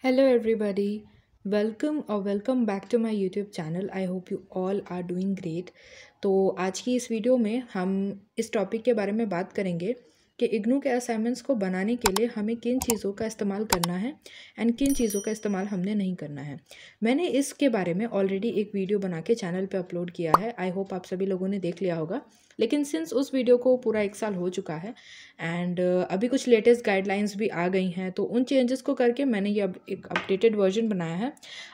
Hello, everybody. Welcome or welcome back to my YouTube channel. I hope you all are doing great. तो आज की इस video में हम इस टॉपिक के बारे में बात करेंगे कि इग्नू के असाइनमेंट्स को बनाने के लिए हमें किन चीज़ों का इस्तेमाल करना है एंड किन चीज़ों का इस्तेमाल हमने नहीं करना है। मैंने इसके बारे में ऑलरेडी एक वीडियो बना के चैनल पे अपलोड किया है। आई होप आप सभी लोगों ने देख लिया होगा। लेकिन सिंस उस वीडियो को पूरा 1 साल हो चुका है एंड अभी कुछ लेटेस्ट गाइडलाइंस भी आ गई हैं, तो उन चेंजेस को करके मैंने ये अब एक अपडेटेड वर्जन बनाया है।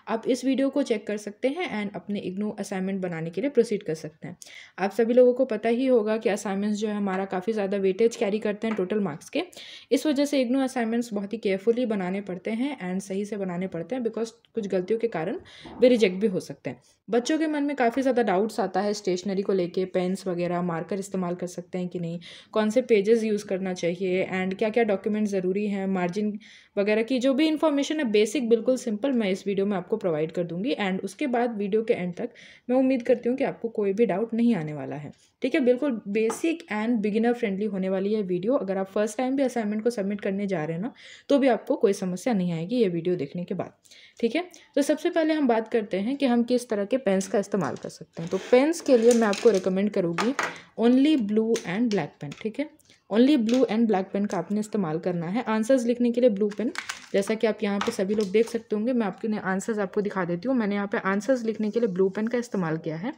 आप इस वीडियो को चेक कर सकते हैं एंड अपने इग्नू असाइनमेंट बनाने के लिए प्रोसीड कर सकते हैं। आप सभी लोगों को पता ही होगा कि असाइनमेंट्स जो है हमारा काफ़ी ज़्यादा वेटेज कैरी करते हैं टोटल मार्क्स के। इस वजह से इग्नू असाइनमेंट्स बहुत ही केयरफुली बनाने पड़ते हैं एंड सही से बनाने पड़ते हैं, बिकॉज कुछ गलतियों के कारण वे रिजेक्ट भी हो सकते हैं। बच्चों के मन में काफ़ी ज़्यादा डाउट्स आता है स्टेशनरी को लेके, पेन्स वगैरह मार्कर इस्तेमाल कर सकते हैं कि नहीं, कौन से पेजेस यूज़ करना चाहिए एंड क्या क्या डॉक्यूमेंट ज़रूरी हैं, मार्जिन वगैरह की जो भी इन्फॉर्मेशन है बेसिक बिल्कुल सिंपल मैं इस वीडियो में आपको प्रोवाइड कर दूंगी। एंड उसके बाद वीडियो के एंड तक मैं उम्मीद करती हूँ कि आपको कोई भी डाउट नहीं आने वाला है। ठीक है, बिल्कुल बेसिक एंड बिगिनर फ्रेंडली होने वाली है वीडियो। अगर आप फर्स्ट टाइम भी असाइनमेंट को सबमिट करने जा रहे हैं ना, तो भी आपको कोई समस्या नहीं आएगी ये वीडियो देखने के बाद। ठीक है, तो सबसे पहले हम बात करते हैं कि हम किस तरह के पेन्स का इस्तेमाल कर सकते हैं। तो पेन्स के लिए मैं आपको रिकमेंड करूँगी only blue and black pen. ठीक है, only blue and black pen का आपने इस्तेमाल करना है। आंसर्स लिखने के लिए ब्लू पेन, जैसा कि आप यहाँ पे सभी लोग देख सकते होंगे, मैं आपके आंसर्स आपको दिखा देती हूँ। मैंने यहाँ पे आंसर्स लिखने के लिए ब्लू पेन का इस्तेमाल किया है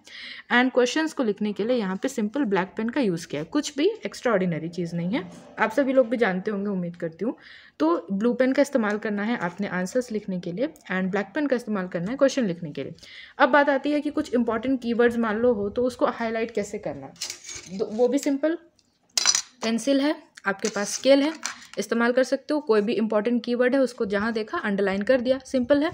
एंड क्वेश्चंस को लिखने के लिए यहाँ पे सिंपल ब्लैक पेन का यूज़ किया है। कुछ भी एक्स्ट्रा ऑर्डिनरी चीज़ नहीं है, आप सभी लोग भी जानते होंगे उम्मीद करती हूँ। तो ब्लू पेन का इस्तेमाल करना है आपने आंसर्स लिखने के लिए एंड ब्लैक पेन का इस्तेमाल करना है क्वेश्चन लिखने के लिए। अब बात आती है कि कुछ इंपॉर्टेंट कीवर्ड्स मान लो हो, तो उसको हाईलाइट कैसे करना है। वो भी सिंपल, पेंसिल है आपके पास, स्केल है, इस्तेमाल कर सकते हो। कोई भी इंपॉर्टेंट कीवर्ड है उसको जहाँ देखा अंडरलाइन कर दिया, सिंपल है।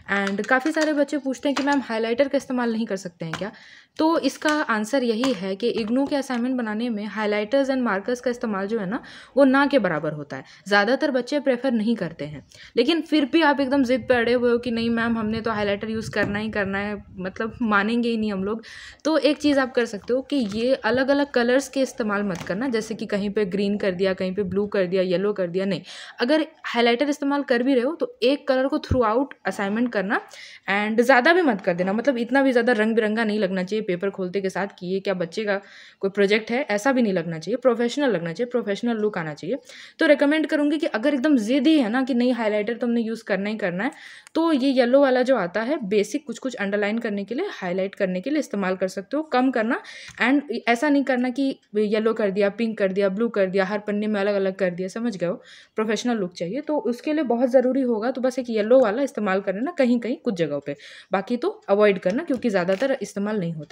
एंड काफ़ी सारे बच्चे पूछते हैं कि मैम हाइलाइटर का इस्तेमाल नहीं कर सकते हैं क्या। तो इसका आंसर यही है कि इग्नू के असाइनमेंट बनाने में हाइलाइटर्स एंड मार्कर्स का इस्तेमाल जो है ना, वो ना के बराबर होता है। ज़्यादातर बच्चे प्रेफर नहीं करते हैं, लेकिन फिर भी आप एकदम जिद पे अड़े हुए हो कि नहीं मैम हमने तो हाइलाइटर यूज़ करना ही करना है, मतलब मानेंगे ही नहीं हम लोग। तो एक चीज़ आप कर सकते हो कि ये अलग अलग कलर्स के इस्तेमाल मत करना, जैसे कि कहीं पे ग्रीन कर दिया, कहीं पे ब्लू कर दिया, येलो कर दिया। नहीं, अगर हाइलाइटर इस्तेमाल कर भी रहे हो तो एक कलर को थ्रू आउट असाइनमेंट करना एंड ज़्यादा भी मत कर देना, मतलब इतना भी ज़्यादा रंग बिरंगा नहीं लगना चाहिए पेपर खोलते के साथ कि ये क्या बच्चे का कोई प्रोजेक्ट है, ऐसा भी नहीं लगना चाहिए। प्रोफेशनल लगना चाहिए, प्रोफेशनल लुक आना चाहिए। तो रिकमेंड करूँगी कि अगर एकदम जिद ही है ना कि नहीं हाइलाइटर तुमने यूज़ करना ही करना है, तो ये येलो वाला जो आता है बेसिक कुछ कुछ अंडरलाइन करने के लिए, हाईलाइट करने के लिए इस्तेमाल कर सकते हो। कम करना एंड ऐसा नहीं करना कि येलो कर दिया, पिंक कर दिया, ब्लू कर दिया, हर पन्ने में अलग अलग कर दिया, समझ गए हो। प्रोफेशनल लुक चाहिए तो उसके लिए बहुत ज़रूरी होगा तो बस एक येलो वाला इस्तेमाल करना कहीं कहीं कुछ जगहों पे, बाकी तो अवॉइड करना क्योंकि ज़्यादातर इस्तेमाल नहीं होता है।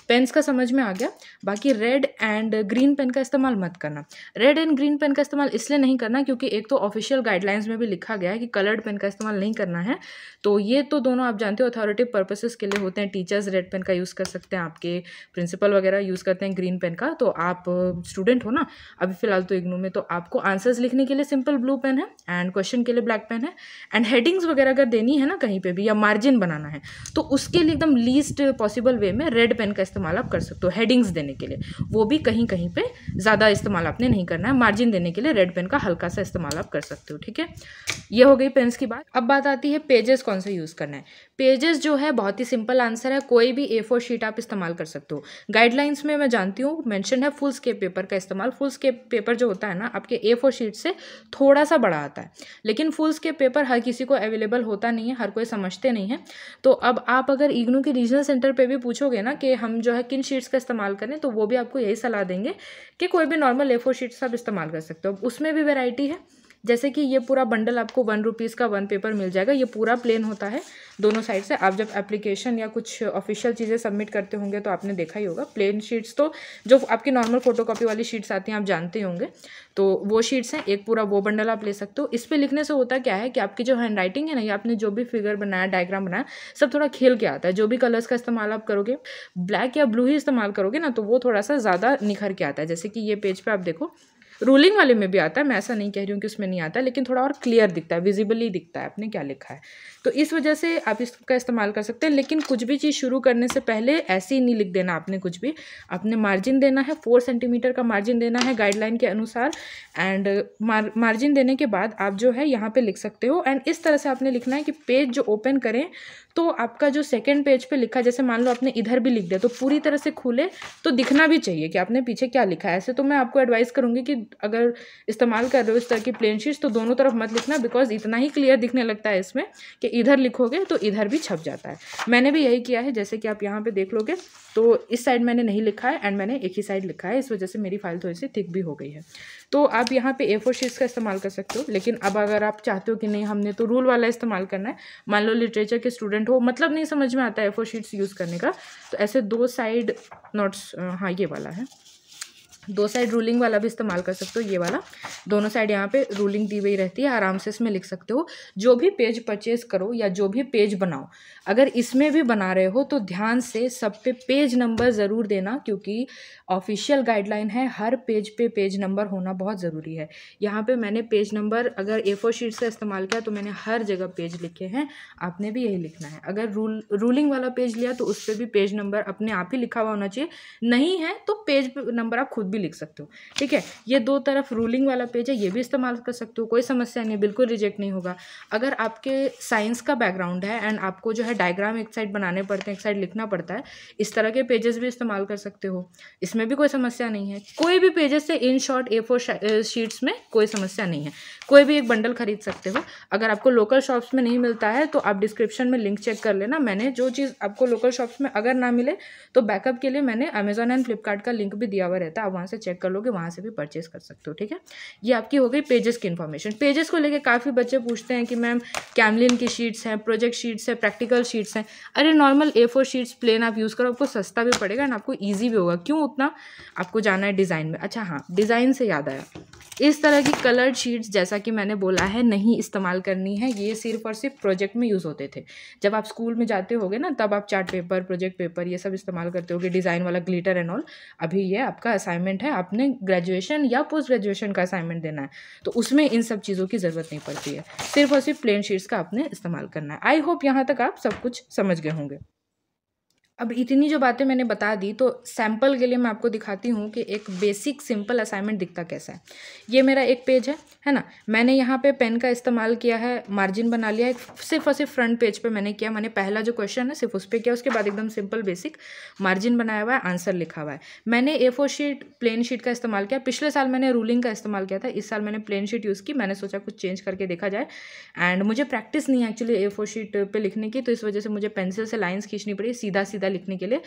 पेन्स का समझ में आ गया। बाकी रेड एंड ग्रीन पेन का इस्तेमाल मत करना। रेड एंड ग्रीन पेन का इस्तेमाल इसलिए नहीं करना क्योंकि एक तो ऑफिशियल गाइडलाइंस में भी लिखा गया है कि कलर्ड पेन का इस्तेमाल नहीं करना है। तो ये तो दोनों आप जानते हो अथॉरिटिव पर्पसेस के लिए होते हैं। टीचर्स रेड पेन का यूज़ कर सकते हैं, आपके प्रिंसिपल वगैरह यूज़ करते हैं ग्रीन पेन का। तो आप स्टूडेंट हो ना अभी फ़िलहाल तो इग्नू में, तो आपको आंसर्स लिखने के लिए सिंपल ब्लू पेन है एंड क्वेश्चन के लिए ब्लैक पेन है। एंड हेडिंग्स वगैरह अगर देनी है ना कहीं पे भी या मार्जिन बनाना है तो उसके लिए एकदम लीस्ट पॉसिबल वे में रेड पेन का इस्तेमाल आप कर सकते हो। हेडिंग्स देने के लिए वो भी कहीं कहीं पे ज़्यादा इस्तेमाल आपने नहीं करना है। मार्जिन देने के लिए रेड पेन का हल्का सा इस्तेमाल आप कर सकते हो। ठीक है, ये हो गई पेन्स की बात। अब बात आती है पेजेस कौन से यूज़ करना है। पेजेस जो है बहुत ही सिंपल आंसर है, कोई भी A4 शीट आप इस्तेमाल कर सकते हो। गाइडलाइंस में मैं जानती हूँ मेंशन है फुल स्केप पेपर का इस्तेमाल। फुल स्केप पेपर जो होता है ना आपके A4 शीट से थोड़ा सा बड़ा आता है, लेकिन फुल स्केप पेपर हर किसी को अवेलेबल होता नहीं है, हर कोई समझते नहीं है। तो अब आप अगर इग्नू के रीजनल सेंटर पे भी पूछोगे ना कि हम जो है किन शीट्स का इस्तेमाल करें, तो वो भी आपको यही सलाह देंगे कि कोई भी नॉर्मल A4 शीट्स आप इस्तेमाल कर सकते हो। उसमें भी वैरायटी है, जैसे कि ये पूरा बंडल आपको 1 रुपीज़ का 1 पेपर मिल जाएगा। ये पूरा प्लेन होता है दोनों साइड से। आप जब एप्लीकेशन या कुछ ऑफिशियल चीज़ें सबमिट करते होंगे तो आपने देखा ही होगा प्लेन शीट्स, तो जो आपकी नॉर्मल फोटोकॉपी वाली शीट्स आती हैं आप जानते ही होंगे, तो वो शीट्स हैं। एक पूरा वो बंडल आप ले सकते हो। इस पर लिखने से होता क्या है कि आपकी जो हैंड राइटिंग है ना, या आपने जो भी फिगर बनाया, डायग्राम बनाया, सब थोड़ा खेल के आता है। जो भी कलर्स का इस्तेमाल आप करोगे, ब्लैक या ब्लू ही इस्तेमाल करोगे ना, तो वो थोड़ा सा ज़्यादा निखर के आता है। जैसे कि ये पेज पे आप देखो रूलिंग वाले में भी आता है, मैं ऐसा नहीं कह रही हूँ कि उसमें नहीं आता, लेकिन थोड़ा और क्लियर दिखता है, विजिबली दिखता है आपने क्या लिखा है। तो इस वजह से आप इसका इस्तेमाल कर सकते हैं। लेकिन कुछ भी चीज़ शुरू करने से पहले ऐसे ही नहीं लिख देना आपने कुछ भी, आपने मार्जिन देना है, 4 सेंटीमीटर का मार्जिन देना है गाइडलाइन के अनुसार। एंड मार्जिन देने के बाद आप जो है यहाँ पे लिख सकते हो। एंड इस तरह से आपने लिखना है कि पेज जो ओपन करें तो आपका जो सेकंड पेज पे लिखा, जैसे मान लो आपने इधर भी लिख दिया, तो पूरी तरह से खुले तो दिखना भी चाहिए कि आपने पीछे क्या लिखा है। ऐसे तो मैं आपको एडवाइस करूँगी कि अगर इस्तेमाल कर रहे हो इस तरह की प्लेन शीट्स तो दोनों तरफ मत लिखना, बिकॉज इतना ही क्लियर दिखने लगता है इसमें कि इधर लिखोगे तो इधर भी छप जाता है। मैंने भी यही किया है, जैसे कि आप यहाँ पे देख लोगे तो इस साइड मैंने नहीं लिखा है एंड मैंने एक ही साइड लिखा है, इस वजह से मेरी फाइल थोड़ी सी थिक भी हो गई है। तो आप यहाँ पे A4 शीट्स का इस्तेमाल कर सकते हो। लेकिन अब अगर आप चाहते हो कि नहीं हमने तो रूल वाला इस्तेमाल करना है, मान लो लिटरेचर के स्टूडेंट हो, मतलब नहीं समझ में आता है A4 शीट्स यूज़ करने का, तो ऐसे 2 साइड नोट्स, हाँ ये वाला है, 2 साइड रूलिंग वाला भी इस्तेमाल कर सकते हो। ये वाला दोनों साइड यहाँ पे रूलिंग दी हुई रहती है, आराम से इसमें लिख सकते हो। जो भी पेज परचेज करो या जो भी पेज बनाओ, अगर इसमें भी बना रहे हो तो ध्यान से सब पे पेज नंबर ज़रूर देना, क्योंकि ऑफिशियल गाइडलाइन है हर पेज पे पेज नंबर होना बहुत ज़रूरी है। यहाँ पे मैंने पेज नंबर अगर A4 शीट से इस्तेमाल किया तो मैंने हर जगह पेज लिखे हैं, आपने भी यही लिखना है। अगर रूलिंग वाला पेज लिया तो उस पर भी पेज नंबर अपने आप ही लिखा हुआ होना चाहिए, नहीं है तो पेज नंबर आप खुद भी लिख सकते हो, ठीक है। ये 2 तरफ रूलिंग वाला पेज है, ये भी इस्तेमाल कर सकते हो, कोई समस्या नहीं, बिल्कुल रिजेक्ट नहीं होगा। अगर आपके साइंस का बैकग्राउंड है एंड आपको जो है डायग्राम एक साइड बनाने पड़ते हैं, एक साइड लिखना पड़ता है, इस तरह के पेजेस भी इस्तेमाल कर सकते हो, इसमें भी कोई समस्या नहीं है। कोई भी पेजेस से इन शॉर्ट A4 शीट्स में कोई समस्या नहीं है, कोई भी एक बंडल खरीद सकते हो। अगर आपको लोकल शॉप्स में नहीं मिलता है तो आप डिस्क्रिप्शन में लिंक चेक कर लेना, मैंने जो चीज़ आपको लोकल शॉप्स में अगर ना मिले तो बैकअप के लिए मैंने अमेजॉन एंड फ्लिपकार्ट का लिंक भी दिया हुआ रहता है, आप वहाँ से चेक कर लोगे, वहाँ से भी परचेस कर सकते हो, ठीक है। ये आपकी हो गई पेजेस की इन्फॉर्मेशन। पेजेस को लेकर काफ़ी बच्चे पूछते हैं कि मैम कैमलिन की शीट्स हैं, प्रोजेक्ट शीट्स हैं, प्रैक्टिकल शीट्स हैं। अरे नॉर्मल A4 शीट्स प्लेन आप यूज़ करो, आपको सस्ता भी पड़ेगा एंड आपको ईजी भी होगा। क्यों उतना, आपको जाना है डिज़ाइन में। अच्छा हाँ, डिज़ाइन से याद आया, इस तरह की कलर्ड शीट्स जैसा कि मैंने बोला है नहीं इस्तेमाल करनी है, ये सिर्फ और सिर्फ प्रोजेक्ट में यूज़ होते थे। जब आप स्कूल में जाते होगे ना तब आप चार्ट पेपर, प्रोजेक्ट पेपर ये सब इस्तेमाल करते होगे, डिज़ाइन वाला ग्लिटर एंड ऑल। अभी ये आपका असाइनमेंट है, आपने ग्रेजुएशन या पोस्ट ग्रेजुएशन का असाइनमेंट देना है, तो उसमें इन सब चीज़ों की ज़रूरत नहीं पड़ती है, सिर्फ और सिर्फ प्लेन शीट्स का आपने इस्तेमाल करना है। आई होप यहाँ तक आप सब कुछ समझ गए होंगे। अब इतनी जो बातें मैंने बता दी तो सैम्पल के लिए मैं आपको दिखाती हूँ कि एक बेसिक सिंपल असाइनमेंट दिखता कैसा है। ये मेरा एक पेज है ना, मैंने यहाँ पे पेन का इस्तेमाल किया है, मार्जिन बना लिया है, सिर्फ और सिर्फ फ्रंट पेज पे मैंने किया, मैंने पहला जो क्वेश्चन है सिर्फ उस पर किया, उसके बाद एकदम सिंपल बेसिक मार्जिन बनाया हुआ है, आंसर लिखा हुआ है। मैंने A4 शीट प्लेन शीट का इस्तेमाल किया, पिछले साल मैंने रूलिंग का इस्तेमाल किया था, इस साल मैंने प्लेन शीट यूज़ की, मैंने सोचा कुछ चेंज करके देखा जाए। एंड मुझे प्रैक्टिस नहीं है एक्चुअली A4 शीट पर लिखने की, तो इस वजह से मुझे पेंसिल से लाइन्स खींचनी पड़ी सीधा सीधा लिखने के लिए।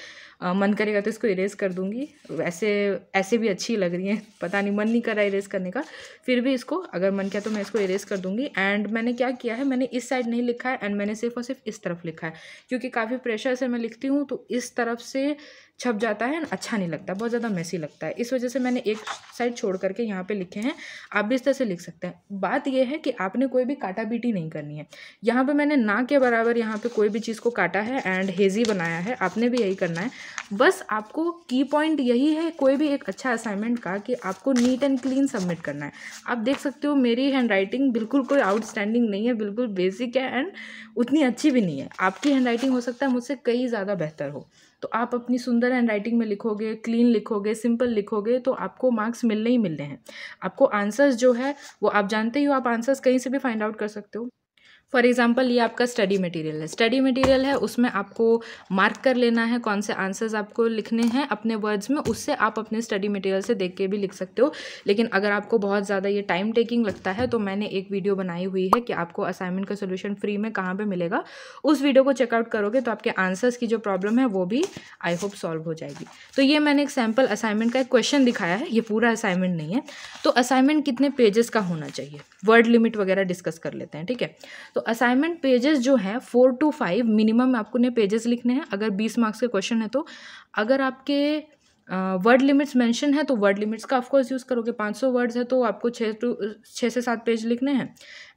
मन करेगा तो इसको इरेज कर दूंगी, वैसे ऐसे भी अच्छी लग रही है, पता नहीं मन नहीं कर रहा इरेज करने का, फिर भी इसको अगर मन किया तो मैं इसको इरेज कर दूंगी। एंड मैंने क्या किया है, मैंने इस साइड नहीं लिखा है एंड मैंने सिर्फ और सिर्फ इस तरफ लिखा है, क्योंकि काफ़ी प्रेशर से मैं लिखती हूँ तो इस तरफ से छप जाता है, अच्छा नहीं लगता, बहुत ज़्यादा मेसी लगता है, इस वजह से मैंने एक साइड छोड़ करके यहाँ पे लिखे हैं। आप भी इस तरह से लिख सकते हैं। बात यह है कि आपने कोई भी काटा बीटी नहीं करनी है। यहाँ पे मैंने ना के बराबर यहाँ पे कोई भी चीज़ को काटा है एंड हेजी बनाया है, आपने भी यही करना है। बस आपको की पॉइंट यही है कोई भी एक अच्छा असाइनमेंट का कि आपको नीट एंड क्लीन सबमिट करना है। आप देख सकते हो मेरी हैंड राइटिंग बिल्कुल कोई आउटस्टैंडिंग नहीं है, बिल्कुल बेसिक है एंड उतनी अच्छी भी नहीं है। आपकी हैंड राइटिंग हो सकता है मुझसे कई ज़्यादा बेहतर हो, तो आप अपनी सुंदर हैंड राइटिंग में लिखोगे, क्लीन लिखोगे, सिंपल लिखोगे तो आपको मार्क्स मिलने ही मिलने हैं। आपको आंसर्स जो है वो आप जानते ही हो, आप आंसर्स कहीं से भी फाइंड आउट कर सकते हो। फॉर एग्जाम्पल ये आपका स्टडी मटेरियल है, स्टडी मटेरियल है, उसमें आपको मार्क कर लेना है कौन से आंसर्स आपको लिखने हैं अपने वर्ड्स में, उससे आप अपने स्टडी मटेरियल से देख के भी लिख सकते हो। लेकिन अगर आपको बहुत ज़्यादा ये टाइम टेकिंग लगता है तो मैंने एक वीडियो बनाई हुई है कि आपको असाइनमेंट का सोल्यूशन फ्री में कहाँ पे मिलेगा, उस वीडियो को चेकआउट करोगे तो आपके आंसर्स की जो प्रॉब्लम है वो भी आई होप सॉल्व हो जाएगी। तो ये मैंने एक सैम्पल असाइनमेंट का एक क्वेश्चन दिखाया है, ये पूरा असाइनमेंट नहीं है। तो असाइनमेंट कितने पेजेस का होना चाहिए, वर्ड लिमिट वगैरह डिस्कस कर लेते हैं, ठीक है। तो असाइनमेंट पेजेस जो हैं 4 to 5 मिनिमम आपको ने पेजेस लिखने हैं, अगर 20 मार्क्स के क्वेश्चन है तो। अगर आपके वर्ड लिमिट्स मेंशन है तो वर्ड लिमिट्स का ऑफकोर्स यूज़ करोगे, 500 वर्ड्स है तो आपको 6 से 7 पेज लिखने हैं।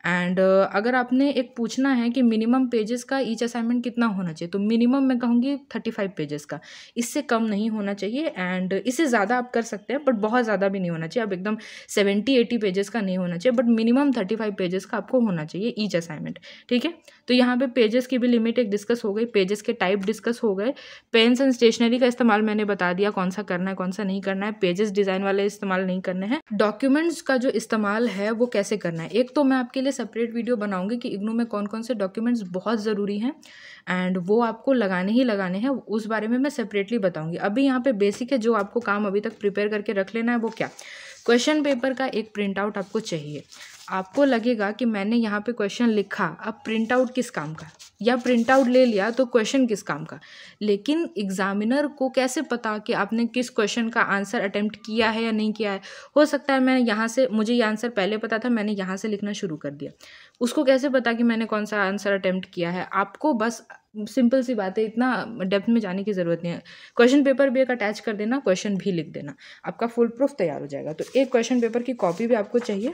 एंड अगर आपने एक पूछना है कि मिनिमम पेजेस का ईच असाइनमेंट कितना होना चाहिए, तो मिनिमम मैं कहूँगी 35 पेजेस का, इससे कम नहीं होना चाहिए। एंड इससे ज़्यादा आप कर सकते हैं बट बहुत ज़्यादा भी नहीं होना चाहिए, अब एकदम 70-80 पेजेस का नहीं होना चाहिए, बट मिनिमम 35 पेजेस का आपको होना चाहिए ईच असाइनमेंट, ठीक है। तो यहाँ पे पेजेस की भी लिमिट एक डिस्कस हो गई, पेजेस के टाइप डिस्कस हो गए, पेन्स एंड स्टेशनरी का इस्तेमाल मैंने बता दिया कौन सा करना है कौन सा नहीं करना है, पेजेस डिज़ाइन वाले इस्तेमाल नहीं करने हैं। डॉक्यूमेंट्स का जो इस्तेमाल है वो कैसे करना है, एक तो मैं आपके लिए सेपरेट वीडियो बनाऊंगी कि इग्नू में कौन कौन से डॉक्यूमेंट्स बहुत ज़रूरी हैं एंड वो आपको लगाने ही लगाने हैं, उस बारे में मैं सेपरेटली बताऊंगी। अभी यहाँ पे बेसिक है जो आपको काम अभी तक प्रिपेयर करके रख लेना है, वो क्या, क्वेश्चन पेपर का एक प्रिंट आउट आपको चाहिए। आपको लगेगा कि मैंने यहाँ पे क्वेश्चन लिखा, अब प्रिंट आउट किस काम का, या प्रिंट आउट ले लिया तो क्वेश्चन किस काम का, लेकिन एग्जामिनर को कैसे पता कि आपने किस क्वेश्चन का आंसर अटेम्प्ट किया है या नहीं किया है। हो सकता है मैं यहाँ से, मुझे ये आंसर पहले पता था, मैंने यहाँ से लिखना शुरू कर दिया, उसको कैसे पता कि मैंने कौन सा आंसर अटेम्प्ट किया है। आपको बस सिंपल सी बात है, इतना डेप्थ में जाने की ज़रूरत नहीं है, क्वेश्चन पेपर भी एक अटैच कर देना, क्वेश्चन भी लिख देना, आपका फुल प्रूफ तैयार हो जाएगा। तो एक क्वेश्चन पेपर की कॉपी भी आपको चाहिए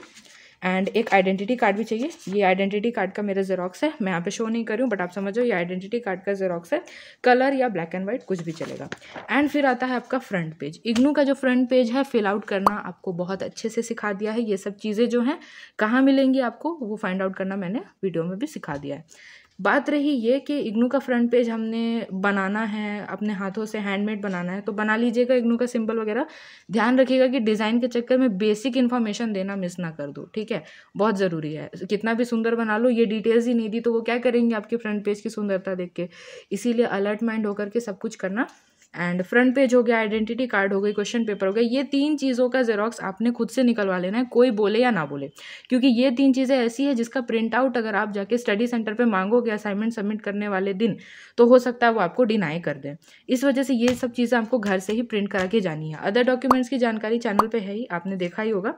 एंड एक आइडेंटिटी कार्ड भी चाहिए। ये आइडेंटिटी कार्ड का मेरा जेरोक्स है, मैं यहाँ पे शो नहीं कर रही हूँ बट आप समझो ये आइडेंटिटी कार्ड का जेरोक्स है, कलर या ब्लैक एंड वाइट कुछ भी चलेगा। एंड फिर आता है आपका फ्रंट पेज। इग्नू का जो फ्रंट पेज है फिल आउट करना आपको बहुत अच्छे से सिखा दिया है, ये सब चीज़ें जो हैं कहाँ मिलेंगी आपको वो फाइंड आउट करना मैंने वीडियो में भी सिखा दिया है। बात रही ये कि इग्नू का फ्रंट पेज हमने बनाना है, अपने हाथों से हैंडमेड बनाना है, तो बना लीजिएगा इग्नू का सिंबल वगैरह। ध्यान रखिएगा कि डिज़ाइन के चक्कर में बेसिक इन्फॉर्मेशन देना मिस ना कर दो, ठीक है, बहुत ज़रूरी है। कितना भी सुंदर बना लो, ये डिटेल्स ही नहीं दी तो वो क्या करेंगे आपके फ्रंट पेज की सुंदरता देख के, इसीलिए अलर्ट माइंड होकर के सब कुछ करना। एंड फ्रंट पेज हो गया, आइडेंटिटी कार्ड हो गई, क्वेश्चन पेपर हो गया, ये 3 चीज़ों का जेरोक्स आपने खुद से निकलवा लेना है, कोई बोले या ना बोले, क्योंकि ये 3 चीज़ें ऐसी है जिसका प्रिंट आउट अगर आप जाके स्टडी सेंटर पे मांगोगे असाइनमेंट सबमिट करने वाले दिन तो हो सकता है वो आपको डिनाई कर दें। इस वजह से ये सब चीज़ें आपको घर से ही प्रिंट करा के जानी है। अदर डॉक्यूमेंट्स की जानकारी चैनल पर है ही, आपने देखा ही होगा।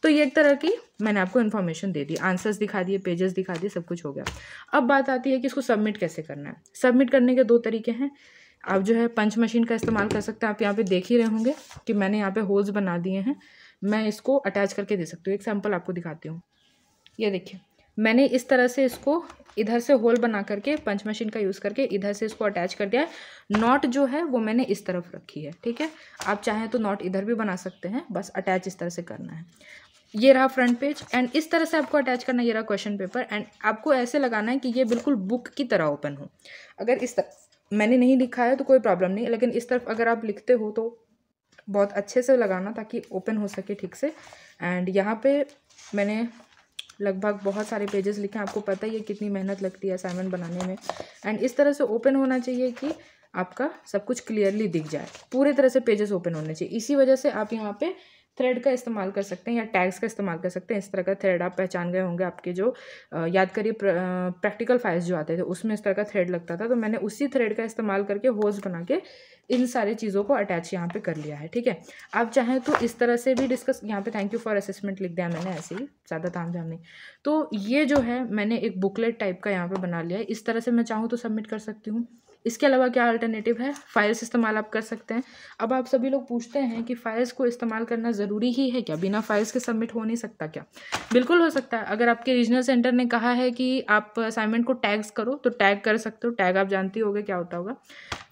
तो ये एक तरह की मैंने आपको इन्फॉर्मेशन दे दी, आंसर्स दिखा दिए, पेजेस दिखा दिए, सब कुछ हो गया। अब बात आती है कि इसको सबमिट कैसे करना है। सबमिट करने के 2 तरीके हैं। आप जो है पंच मशीन का इस्तेमाल कर सकते हैं, आप यहाँ पे देख ही रहे होंगे कि मैंने यहाँ पे होल्स बना दिए हैं, मैं इसको अटैच करके दे सकती हूँ। एक सैंपल आपको दिखाती हूँ, ये देखिए मैंने इस तरह से इसको इधर से होल बना करके पंच मशीन का यूज़ करके इधर से इसको अटैच कर दिया है। नॉट जो है वो मैंने इस तरफ रखी है, ठीक है, आप चाहें तो नॉट इधर भी बना सकते हैं, बस अटैच इस तरह से करना है। ये रहा फ्रंट पेज एंड इस तरह से आपको अटैच करना है, ये रहा क्वेश्चन पेपर एंड आपको ऐसे लगाना है कि ये बिल्कुल बुक की तरह ओपन हो। अगर इस तरह मैंने नहीं लिखा है तो कोई प्रॉब्लम नहीं, लेकिन इस तरफ अगर आप लिखते हो तो बहुत अच्छे से लगाना ताकि ओपन हो सके ठीक से। एंड यहाँ पे मैंने लगभग बहुत सारे पेजेस लिखे हैं, आपको पता ही है कितनी मेहनत लगती है असाइनमेंट बनाने में। एंड इस तरह से ओपन होना चाहिए कि आपका सब कुछ क्लियरली दिख जाए, पूरे तरह से पेजेस ओपन होने चाहिए। इसी वजह से आप यहाँ पे थ्रेड का इस्तेमाल कर सकते हैं या टैग्स का इस्तेमाल कर सकते हैं। इस तरह का थ्रेड आप पहचान गए होंगे, आपके जो याद करिए प्रैक्टिकल फाइल्स जो आते थे उसमें इस तरह का थ्रेड लगता था, तो मैंने उसी थ्रेड का इस्तेमाल करके होल्स बना के इन सारी चीज़ों को अटैच यहाँ पे कर लिया है, ठीक है। आप चाहें तो इस तरह से भी डिस्कस, यहाँ पे थैंक यू फॉर असेसमेंट लिख दिया मैंने, ऐसे ही ज़्यादा ताम झाम नहीं। तो ये जो है मैंने एक बुकलेट टाइप का यहाँ पे बना लिया है, इस तरह से मैं चाहूँ तो सबमिट कर सकती हूँ। इसके अलावा क्या अल्टरनेटिव है, फाइल्स इस्तेमाल आप कर सकते हैं। अब आप सभी लोग पूछते हैं कि फ़ाइल्स को इस्तेमाल करना ज़रूरी ही है क्या, बिना फाइल्स के सबमिट हो नहीं सकता क्या? बिल्कुल हो सकता है। अगर आपके रीजनल सेंटर ने कहा है कि आप असाइनमेंट को टैग्स करो तो टैग कर सकते हो, टैग आप जानती होगे क्या होता होगा।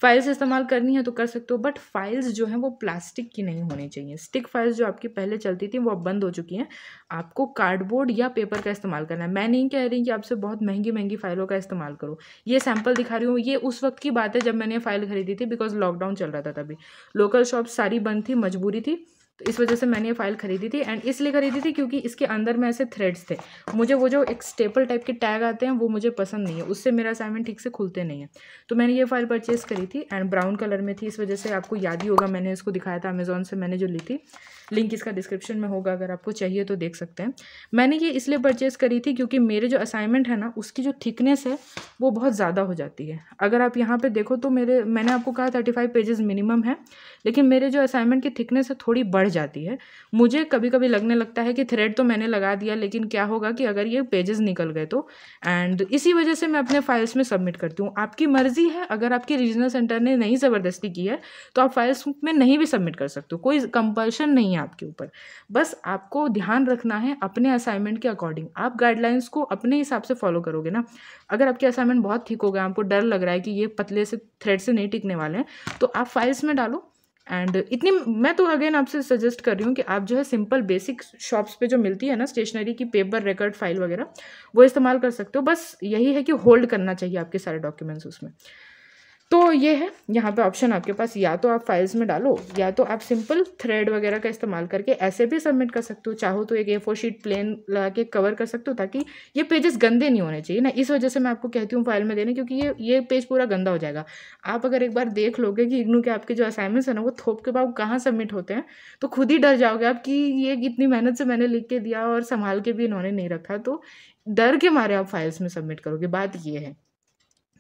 फाइल्स इस्तेमाल करनी है तो कर सकते हो, बट फाइल्स जो हैं वो प्लास्टिक की नहीं होनी चाहिए। स्टिक फाइल्स जो आपकी पहले चलती थी वो अब बंद हो चुकी हैं, आपको कार्डबोर्ड या पेपर का इस्तेमाल करना है। मैं नहीं कह रही कि आपसे बहुत महंगी महंगी फाइलों का इस्तेमाल करो, ये सैम्पल दिखा रही हूँ। ये उस वक्त की बात है जब मैंने फाइल खरीदी थी, बिकॉज लॉकडाउन चल रहा था, तभी लोकल शॉप सारी बंद थी, मजबूरी थी, तो इस वजह से मैंने ये फाइल खरीदी थी। एंड इसलिए खरीदी थी क्योंकि इसके अंदर में ऐसे थ्रेड्स थे, मुझे वो जो एक स्टेपल टाइप के टैग आते हैं वो मुझे पसंद नहीं है, उससे मेरा असाइनमेंट ठीक से खुलते नहीं है, तो मैंने ये फाइल परचेज करी थी। एंड ब्राउन कलर में थी, इस वजह से आपको याद ही होगा मैंने इसको दिखाया था अमेजोन से, मैंने जो ली थी, लिंक इसका डिस्क्रिप्शन में होगा, अगर आपको चाहिए तो देख सकते हैं। मैंने ये इसलिए परचेज़ करी थी क्योंकि मेरे जो असाइनमेंट है ना उसकी जो थिकनेस है वो बहुत ज़्यादा हो जाती है। अगर आप यहाँ पे देखो तो मैंने आपको कहा 35 पेजेस मिनिमम है, लेकिन मेरे जो असाइनमेंट की थिकनेस है थोड़ी बढ़ जाती है। मुझे कभी कभी लगने लगता है कि थ्रेड तो मैंने लगा दिया, लेकिन क्या होगा कि अगर ये पेजेस निकल गए तो, एंड इसी वजह से मैं अपने फाइल्स में सबमिट करती हूँ। आपकी मर्जी है, अगर आपकी रीजनल सेंटर ने नहीं ज़बरदस्ती की है तो आप फाइल्स में नहीं भी सबमिट कर सकते हो, कोई कंपल्शन नहीं है है आपके ऊपर। बस आपको ध्यान रखना है अपने असाइनमेंट के अकॉर्डिंग। आप गाइडलाइंस को अपने हिसाब से फॉलो करोगे ना। अगर आपके असाइनमेंट बहुत थिक हो गया, आपको डर लग रहा है कि ये पतले से थ्रेड से नहीं टिकने वाले हैं, तो आप फाइल्स में डालो। एंड इतनी मैं तो अगेन आपसे सजेस्ट कर रही हूँ कि आप जो है सिंपल बेसिक शॉप्स पे जो मिलती है ना स्टेशनरी की, पेपर, रिकॉर्ड, फाइल वगैरह, वो इस्तेमाल कर सकते हो। बस यही है कि होल्ड करना चाहिए आपके सारे डॉक्यूमेंट्स उसमें। तो ये है यहाँ पे ऑप्शन आपके पास, या तो आप फाइल्स में डालो या तो आप सिंपल थ्रेड वगैरह का इस्तेमाल करके ऐसे भी सबमिट कर सकते हो। चाहो तो एक A4 शीट प्लेन लगा के कवर कर सकते हो, ताकि ये पेजेस गंदे नहीं होने चाहिए ना। इस वजह से मैं आपको कहती हूँ फाइल में देने, क्योंकि ये पेज पूरा गंदा हो जाएगा। आप अगर एक बार देख लोगे कि इग्नू के आपके जो असाइनमेंट्स है ना वो थोप के बाद कहाँ सबमिट होते हैं, तो खुद ही डर जाओगे आप कि ये इतनी मेहनत से मैंने लिख के दिया और संभाल के भी इन्होंने नहीं रखा। तो डर के मारे आप फाइल्स में सबमिट करोगे, बात ये है।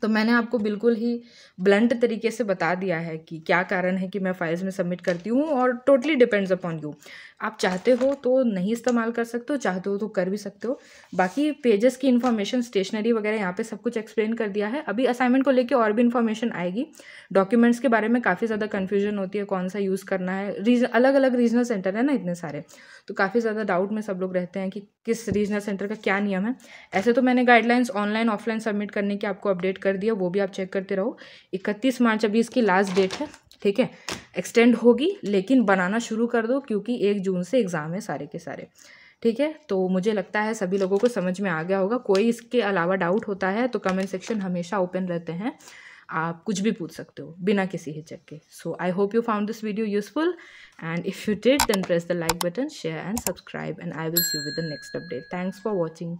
तो मैंने आपको बिल्कुल ही ब्लंट तरीके से बता दिया है कि क्या कारण है कि मैं फाइल्स में सबमिट करती हूँ, और टोटली डिपेंड्स अपॉन यू। आप चाहते हो तो नहीं इस्तेमाल कर सकते हो, चाहते हो तो कर भी सकते हो। बाकी पेजेस की इन्फॉर्मेशन, स्टेशनरी वगैरह यहाँ पे सब कुछ एक्सप्लेन कर दिया है। अभी असाइनमेंट को लेके और भी इन्फॉर्मेशन आएगी। डॉक्यूमेंट्स के बारे में काफ़ी ज़्यादा कन्फ्यूजन होती है, कौन सा यूज़ करना है। अलग अलग रीजनल सेंटर है ना इतने सारे, तो काफ़ी ज़्यादा डाउट में सब लोग रहते हैं कि किस रीजनल सेंटर का क्या नियम है। ऐसे तो मैंने गाइडलाइंस ऑनलाइन ऑफलाइन सबमिट करने की आपको अपडेट कर दिया, वो भी आप चेक करते रहो। 31 मार्च अभी इसकी लास्ट डेट है, ठीक है। एक्सटेंड होगी, लेकिन बनाना शुरू कर दो क्योंकि 1 जून से एग्ज़ाम है सारे के सारे, ठीक है। तो मुझे लगता है सभी लोगों को समझ में आ गया होगा। कोई इसके अलावा डाउट होता है तो कमेंट सेक्शन हमेशा ओपन रहते हैं, आप कुछ भी पूछ सकते हो बिना किसी हिचक के। So I hope you found this video useful, and if you did, then press the like button, share and subscribe, and I will see you with the next update. Thanks for watching.